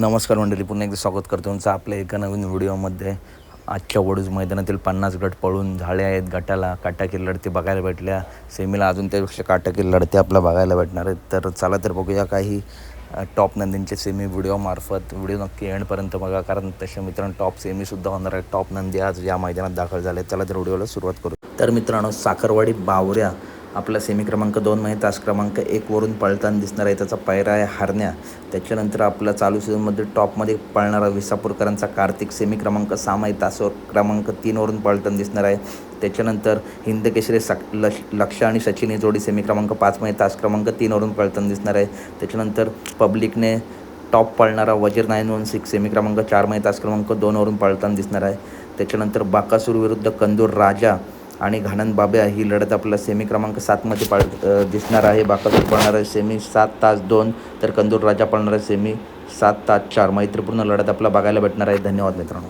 नमस्कार मंडळी, पुन्हा एकदा स्वागत करतो तुमचं आपल्या एका नवीन व्हिडिओमध्ये. आजच्या वडूज मैदानातील 50 गट पळून झाले आहेत. गटाला काटाकील लढती बघायला भेटल्या, सेमीला अजून त्यापेक्षा काटाकील लढती आपल्याला बघायला भेटणार आहेत. तर चला तर बघूया काही टॉप नंदींचे सेमी व्हिडिओमार्फत. व्हिडिओ नक्की एंडपर्यंत बघा, कारण तसे मित्रांनो टॉप सेमीसुद्धा होणार आहे. टॉप नंदी आज या मैदानात दाखल झाले. चला तर व्हिडिओला सुरुवात करू. तर मित्रांनो, साखरवाडी बावऱ्या आपला सेमी क्रमांक 2 मध्ये तास क्रमांक 1 वरून पळताना दिसणार आहे. त्याचा पायरा आहे हरण्या. त्याच्यानंतर आपला चालू सीझनमध्ये टॉपमध्ये पळणारा विसापूरकरांचा कार्तिक सेमी क्रमांक 6 मध्ये तास क्रमांक 3 वरून पळताना दिसणार आहे. त्याच्यानंतर हिंदकेसरी लक्ष आणि सचिन ही जोडी सेमी क्रमांक 5 मध्ये तास क्रमांक 3 वरून पळताना दिसणार आहे. त्याच्यानंतर पब्लिकने टॉप पळणारा वजीर 916 सेमी क्रमांक 4 मध्ये तास क्रमांक 2 वरून पळताना दिसणार आहे. त्याच्यानंतर बाकासूर विरुद्ध कंदूर राजा आणि घाणन बाब्या ही लढत आपल्याला सेमी क्रमांक 7 मध्ये दिसणार आहे. बाकासूर पळणार आहे सेमी 7 तास 2, तर कंदूर राजा पळणार आहे सेमी 7 तास 4. मैत्रीपूर्ण लढत आपल्याला बघायला भेटणार आहे. धन्यवाद मित्रांनो.